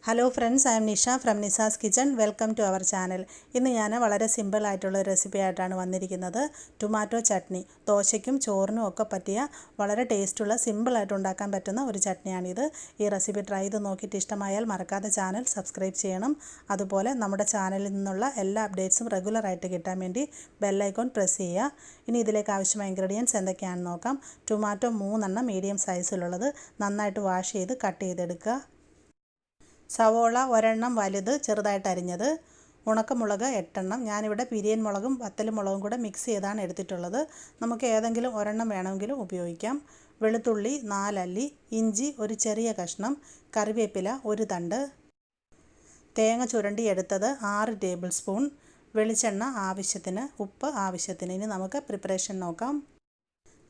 Hello friends, I am Nisha from Nisa's kitchen. Welcome to our channel. ഇന്ന് ഞാൻ വളരെ സിമ്പിളായിട്ടുള്ള റെസിപ്പി ആയിട്ടാണ് വന്നിരിക്കുന്നത്. ടൊമാറ്റോ ചട്നി. ദോശയ്ക്കും ചോറിനും ഒക്കെ പറ്റിയ വളരെ ടേസ്റ്റുള്ള സിമ്പിളായിട്ട് ഉണ്ടാക്കാൻ പറ്റുന്ന ഒരു ചട്നിയാണിത്. ഈ റെസിപ്പി ട്രൈ ചെയ്ത് നോക്കിയിട്ട് ഇഷ്ടമായാൽ മറക്കാതെ ചാനൽ സബ്സ്ക്രൈബ് ചെയ്യണം. അതുപോലെ നമ്മുടെ ചാനലിൽ നിന്നുള്ള എല്ലാ അപ്ഡേറ്റ്സും റെഗുലറായിട്ട് കിട്ടാൻ വേണ്ടി ബെല്ലൈക്കോൺ പ്രസ് ചെയ്യുക. ഇനി ഇതിലേക്ക് ആവശ്യമായ ഇൻഗ്രീഡിയൻസ് എന്തൊക്കെയാണെന്ന് നോക്കാം. ടൊമാറ്റോ 3 മീഡിയം സൈസിലുള്ളത് നന്നായിട്ട് വാഷ് ചെയ്ത് കട്ട് ചെയ്തെടുക്കുക. സവോള 1 വലുത് ചെറുതായിട്ട് അരിഞ്ഞത്. ഉണക്കമുളക് 8. ഞാനിവിടെ പിരിയൻ മുളകും വത്തലുമുളകും കൂടെ മിക്സ് ചെയ്താണ് എടുത്തിട്ടുള്ളത്. നമുക്ക് ഏതെങ്കിലും 1 വേണമെങ്കിലും ഉപയോഗിക്കാം. വെളുത്തുള്ളി 4 അല്ലി, ഇഞ്ചി ഒരു ചെറിയ കഷ്ണം, കറിവേപ്പില 1 തണ്ട്, തേങ്ങ ചുരണ്ടി എടുത്തത് 6 ടേബിൾ സ്പൂൺ, വെളിച്ചെണ്ണ ആവശ്യത്തിന്, ഉപ്പ് ആവശ്യത്തിന്. ഇനി നമുക്ക് പ്രിപ്പറേഷൻ നോക്കാം.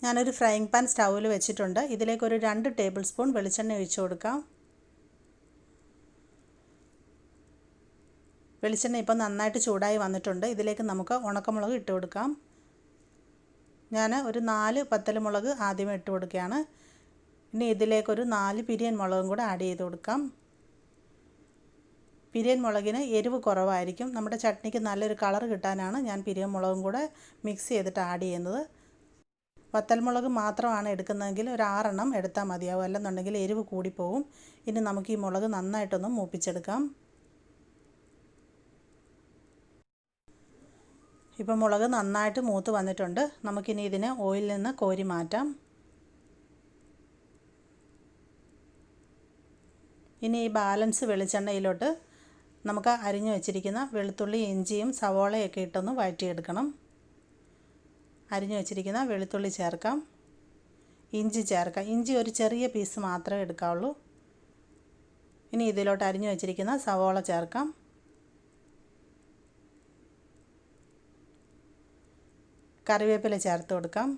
ഞാനൊരു ഫ്രൈയിങ് പാൻ സ്റ്റൗവിൽ വെച്ചിട്ടുണ്ട്. ഇതിലേക്കൊരു 2 ടേബിൾ സ്പൂൺ വെളിച്ചെണ്ണ ഒഴിച്ചു കൊടുക്കാം. വെളിച്ചെണ്ണ ഇപ്പോൾ നന്നായിട്ട് ചൂടായി വന്നിട്ടുണ്ട്. ഇതിലേക്ക് നമുക്ക് ഉണക്കമുളക് ഇട്ട് കൊടുക്കാം. ഞാൻ ഒരു 4 വത്തലുമുളക് ആദ്യമേ ഇട്ട് കൊടുക്കുകയാണ്. ഇനി ഇതിലേക്കൊരു 4 പിരിയൻ മുളകും കൂടെ ആഡ് ചെയ്ത് കൊടുക്കാം. പിരിയൻ മുളകിന് എരിവ് കുറവായിരിക്കും. നമ്മുടെ ചട്നിക്ക് നല്ലൊരു കളർ കിട്ടാനാണ് ഞാൻ പിരിയൻ മുളകും കൂടെ മിക്സ് ചെയ്തിട്ട് ആഡ് ചെയ്യുന്നത്. വത്തൽമുളക് മാത്രമാണ് എടുക്കുന്നതെങ്കിൽ ഒരു 6 എടുത്താൽ മതിയാവും, അല്ലെന്നുണ്ടെങ്കിൽ എരിവ് കൂടിപ്പോവും. ഇനി നമുക്ക് ഈ മുളക് നന്നായിട്ടൊന്ന് മൂപ്പിച്ചെടുക്കാം. ഇപ്പോൾ മുളക് നന്നായിട്ട് മൂത്ത് വന്നിട്ടുണ്ട്. നമുക്കിനി ഇതിനെ ഓയിലിൽ നിന്ന് കോരി മാറ്റാം. ഇനി ഈ ബാലൻസ് വെളിച്ചെണ്ണയിലോട്ട് നമുക്ക് അരിഞ്ഞു വെച്ചിരിക്കുന്ന വെളുത്തുള്ളി, ഇഞ്ചിയും സവോളയൊക്കെ ഇട്ടൊന്ന് വഴറ്റിയെടുക്കണം. അരിഞ്ഞു വെച്ചിരിക്കുന്ന വെളുത്തുള്ളി ചേർക്കാം, ഇഞ്ചി ചേർക്കാം. ഇഞ്ചി ഒരു ചെറിയ പീസ് മാത്രമേ എടുക്കാവുള്ളൂ. ഇനി ഇതിലോട്ട് അരിഞ്ഞു വെച്ചിരിക്കുന്ന സവോള ചേർക്കാം. കറിവേപ്പില ചേർത്ത് കൊടുക്കാം.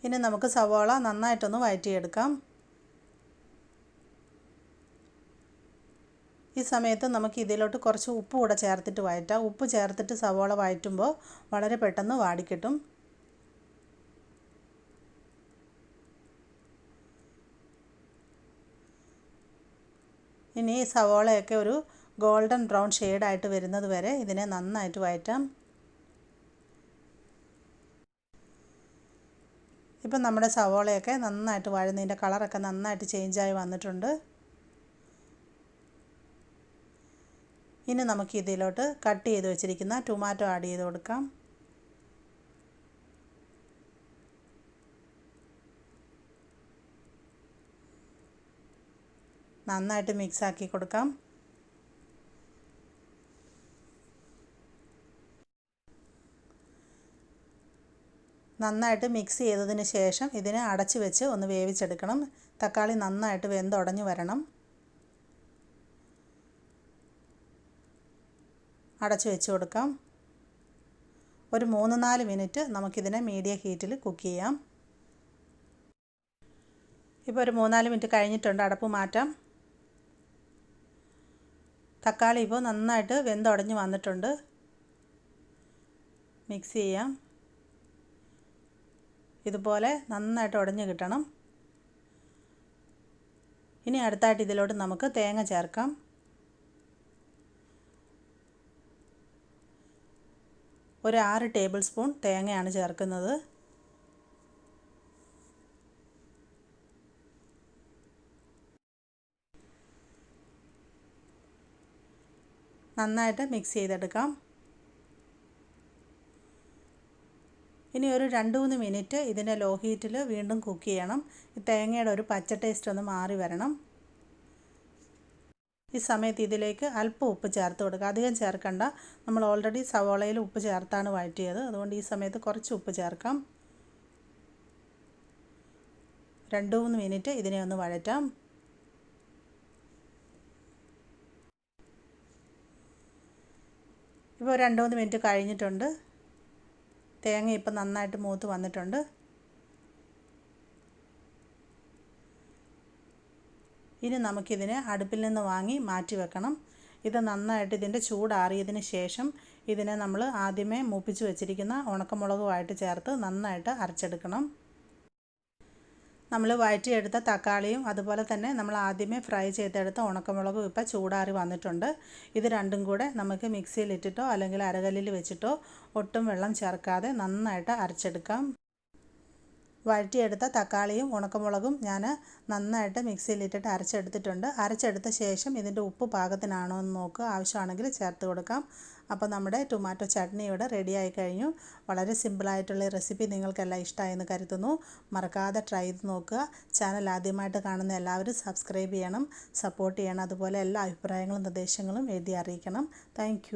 ഇനി നമുക്ക് സവോള നന്നായിട്ടൊന്ന് വഴറ്റിയെടുക്കാം. ഈ സമയത്ത് നമുക്ക് ഇതിലോട്ട് കുറച്ച് ഉപ്പ് കൂടെ ചേർത്തിട്ട് വഴറ്റാം. ഉപ്പ് ചേർത്തിട്ട് സവോള വഴറ്റുമ്പോൾ വളരെ പെട്ടെന്ന് വാടിക്കിട്ടും. ഇനി സവോളയൊക്കെ ഒരു ഗോൾഡൻ ബ്രൗൺ ഷെയ്ഡായിട്ട് വരുന്നത് വരെ ഇതിനെ നന്നായിട്ട് വഴറ്റാം. ഇപ്പം നമ്മുടെ സവോളയൊക്കെ നന്നായിട്ട് വഴന്നതിൻ്റെ കളറൊക്കെ നന്നായിട്ട് ചേഞ്ചായി വന്നിട്ടുണ്ട്. ഇനി നമുക്ക് ഇതിലോട്ട് കട്ട് ചെയ്ത് വെച്ചിരിക്കുന്ന ടൊമാറ്റോ ആഡ് ചെയ്ത് കൊടുക്കാം. നന്നായിട്ട് മിക്സാക്കി കൊടുക്കാം. നന്നായിട്ട് മിക്സ് ചെയ്തതിന് ശേഷം ഇതിനെ അടച്ച് വെച്ച് ഒന്ന് വേവിച്ചെടുക്കണം. തക്കാളി നന്നായിട്ട് വെന്തുടഞ്ഞ് വരണം. അടച്ച് വെച്ച് കൊടുക്കാം. ഒരു 3-4 മിനിറ്റ് നമുക്കിതിനെ മീഡിയം ഹീറ്റിൽ കുക്ക് ചെയ്യാം. ഇപ്പോൾ ഒരു 3-4 മിനിറ്റ് കഴിഞ്ഞിട്ടുണ്ട്. അടപ്പ് മാറ്റാം. തക്കാളി ഇപ്പോൾ നന്നായിട്ട് വെന്തുടഞ്ഞ് വന്നിട്ടുണ്ട്. മിക്സ് ചെയ്യാം. ഇതുപോലെ നന്നായിട്ട് ഉടഞ്ഞ് കിട്ടണം. ഇനി അടുത്തായിട്ട് ഇതിലോട്ട് നമുക്ക് തേങ്ങ ചേർക്കാം. ഒരു 6 ടേബിൾ സ്പൂൺ തേങ്ങയാണ് ചേർക്കുന്നത്. നന്നായിട്ട് മിക്സ് ചെയ്തെടുക്കാം. ഇനി ഒരു 2-3 മിനിറ്റ് ഇതിനെ ലോ ഹീറ്റിൽ വീണ്ടും കുക്ക് ചെയ്യണം. ഈ തേങ്ങയുടെ ഒരു പച്ച ടേസ്റ്റ് ഒന്ന് മാറി വരണം. ഈ സമയത്ത് ഇതിലേക്ക് അല്പം ഉപ്പ് ചേർത്ത് കൊടുക്കുക. അധികം ചേർക്കണ്ട. നമ്മൾ ഓൾറെഡി സവോളയിൽ ഉപ്പ് ചേർത്താണ് വഴറ്റിയത്. അതുകൊണ്ട് ഈ സമയത്ത് കുറച്ച് ഉപ്പ് ചേർക്കാം. 2-3 മിനിറ്റ് ഇതിനെ ഒന്ന് വഴറ്റാം. ഇപ്പോൾ 2-3 മിനിറ്റ് കഴിഞ്ഞിട്ടുണ്ട്. തേങ്ങ ഇപ്പം നന്നായിട്ട് മൂത്ത് വന്നിട്ടുണ്ട്. ഇനി നമുക്കിതിനെ അടുപ്പിൽ നിന്ന് വാങ്ങി മാറ്റി വെക്കണം. ഇത് നന്നായിട്ട് ഇതിൻ്റെ ചൂടാറിയതിന് ശേഷം ഇതിനെ നമ്മൾ ആദ്യമേ മൂപ്പിച്ച് വെച്ചിരിക്കുന്ന ഉണക്കമുളകുമായിട്ട് ചേർത്ത് നന്നായിട്ട് അരച്ചെടുക്കണം. നമ്മൾ വഴറ്റിയെടുത്ത തക്കാളിയും അതുപോലെ തന്നെ നമ്മൾ ആദ്യമേ ഫ്രൈ ചെയ്തെടുത്ത ഉണക്കമുളകും ഇപ്പോൾ ചൂടാറി വന്നിട്ടുണ്ട്. ഇത് രണ്ടും കൂടെ നമുക്ക് മിക്സിയിലിട്ടിട്ടോ അല്ലെങ്കിൽ അരകല്ലിൽ വെച്ചിട്ടോ ഒട്ടും വെള്ളം ചേർക്കാതെ നന്നായിട്ട് അരച്ചെടുക്കാം. വഴറ്റിയെടുത്ത തക്കാളിയും ഉണക്കമുളകും ഞാൻ നന്നായിട്ട് മിക്സിയിലിട്ടിട്ട് അരച്ചെടുത്തിട്ടുണ്ട്. അരച്ചെടുത്ത ശേഷം ഇതിൻ്റെ ഉപ്പ് പാകത്തിനാണോ എന്ന് നോക്കുക, ആവശ്യമാണെങ്കിൽ ചേർത്ത് കൊടുക്കാം. അപ്പോൾ നമ്മുടെ ടൊമാറ്റോ ചട്നി ഇവിടെ റെഡിയായി കഴിഞ്ഞു. വളരെ സിമ്പിളായിട്ടുള്ള റെസിപ്പി നിങ്ങൾക്കെല്ലാം ഇഷ്ടമായെന്ന് കരുതുന്നു. മറക്കാതെ ട്രൈ ചെയ്ത് നോക്കുക. ചാനൽ ആദ്യമായിട്ട് കാണുന്ന എല്ലാവരും സബ്സ്ക്രൈബ് ചെയ്യണം, സപ്പോർട്ട് ചെയ്യണം. അതുപോലെ എല്ലാ അഭിപ്രായങ്ങളും നിർദ്ദേശങ്ങളും എഴുതി അറിയിക്കണം. താങ്ക്